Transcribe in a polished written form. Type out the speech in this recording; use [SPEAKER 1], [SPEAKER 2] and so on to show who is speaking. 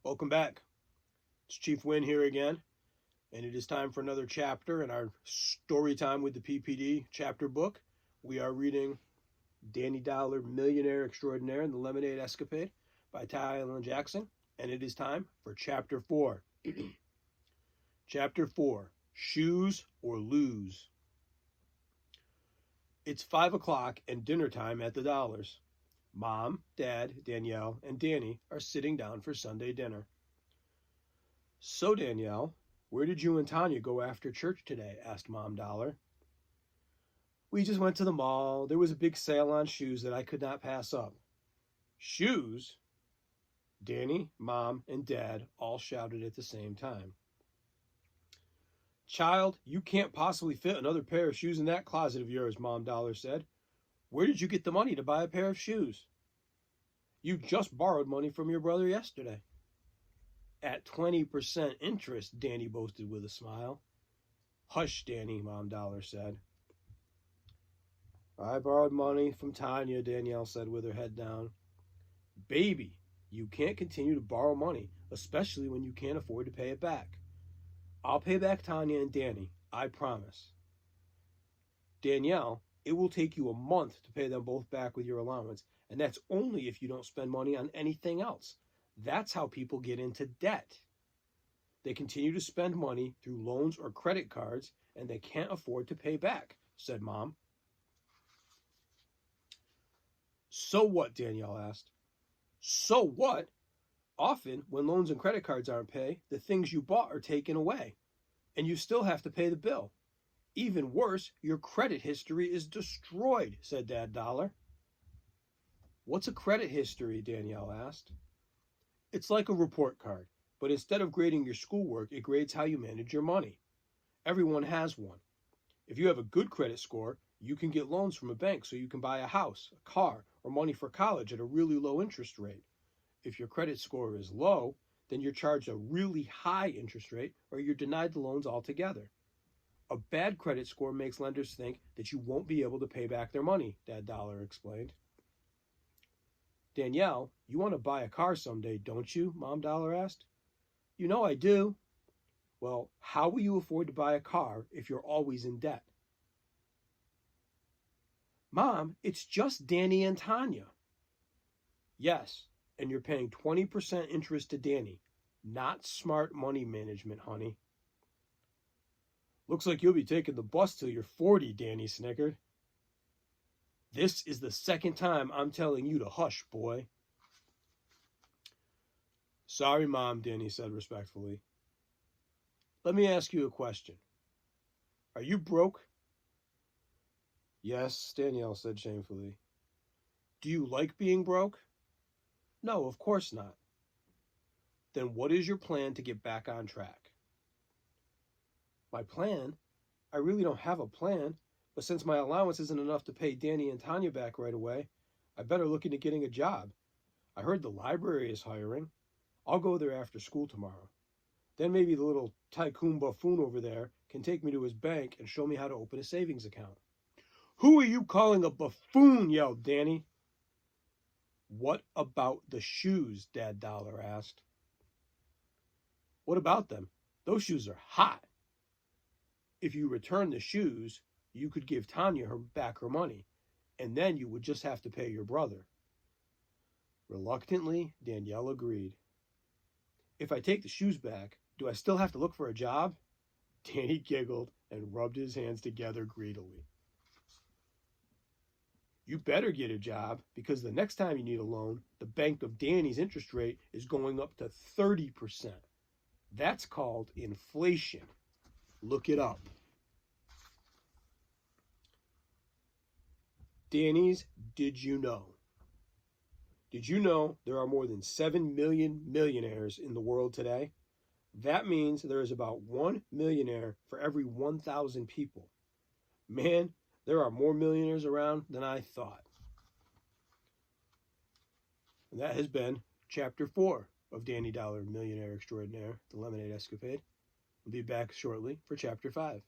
[SPEAKER 1] Welcome back. It's Chief Wynn here again, and it is time for another chapter in our story time with the PPD chapter book. We are reading Danny Dollar, Millionaire Extraordinaire and the Lemonade Escapade by Tyler Jackson, and it is time for Chapter 4. Chapter 4, Shoes or Lose. It's 5 o'clock and dinner time at the Dollars. Mom, Dad, Danielle, and Danny are sitting down for Sunday dinner. So, Danielle, where did you and Tanya go after church today? Asked Mom Dollar. We just went to the mall. There was a big sale on shoes that I could not pass up. Shoes? Danny, Mom, and Dad all shouted at the same time. Child, you can't possibly fit another pair of shoes in that closet of yours, Mom Dollar said. Where did you get the money to buy a pair of shoes? You just borrowed money from your brother yesterday. At 20% interest, Danny boasted with a smile. Hush, Danny, Mom Dollar said. I borrowed money from Tanya, Danielle said with her head down. Baby, you can't continue to borrow money, especially when you can't afford to pay it back. I'll pay back Tanya and Danny, I promise. Danielle, it will take you a month to pay them both back with your allowance, and that's only if you don't spend money on anything else. That's how people get into debt. They continue to spend money through loans or credit cards, and they can't afford to pay back, said Mom. So what? Danielle asked. So what? Often, when loans and credit cards aren't paid, the things you bought are taken away, and you still have to pay the bill. Even worse, your credit history is destroyed, said Dad Dollar. What's a credit history? Danielle asked. It's like a report card, but instead of grading your schoolwork, it grades how you manage your money. Everyone has one. If you have a good credit score, you can get loans from a bank so you can buy a house, a car, or money for college at a really low interest rate. If your credit score is low, then you're charged a really high interest rate or you're denied the loans altogether. A bad credit score makes lenders think that you won't be able to pay back their money, Dad Dollar explained. Danielle, you want to buy a car someday, don't you? Mom Dollar asked. You know I do. Well, how will you afford to buy a car if you're always in debt? Mom, it's just Danny and Tanya. Yes, and you're paying 20% interest to Danny. Not smart money management, honey. Looks like you'll be taking the bus till you're 40, Danny snickered. This is the second time I'm telling you to hush, boy. Sorry, Mom, Danny said respectfully. Let me ask you a question. Are you broke? Yes, Danielle said shamefully. Do you like being broke? No, of course not. Then what is your plan to get back on track? My plan? I really don't have a plan, but since my allowance isn't enough to pay Danny and Tanya back right away, I better look into getting a job. I heard the library is hiring. I'll go there after school tomorrow. Then maybe the little tycoon buffoon over there can take me to his bank and show me how to open a savings account. Who are you calling a buffoon? Yelled Danny. What about the shoes? Dad Dollar asked. What about them? Those shoes are hot. If you return the shoes, you could give Tanya back her money, and then you would just have to pay your brother. Reluctantly, Danielle agreed. If I take the shoes back, do I still have to look for a job? Danny giggled and rubbed his hands together greedily. You better get a job, because the next time you need a loan, the Bank of Danny's interest rate is going up to 30%. That's called inflation. Look it up. Danny's Did You Know? Did you know there are more than 7 million millionaires in the world today? That means there is about 1 millionaire for every 1,000 people. Man, there are more millionaires around than I thought. And that has been Chapter 4 of Danny Dollar, Millionaire Extraordinaire, The Lemonade Escapade. We'll be back shortly for Chapter 5.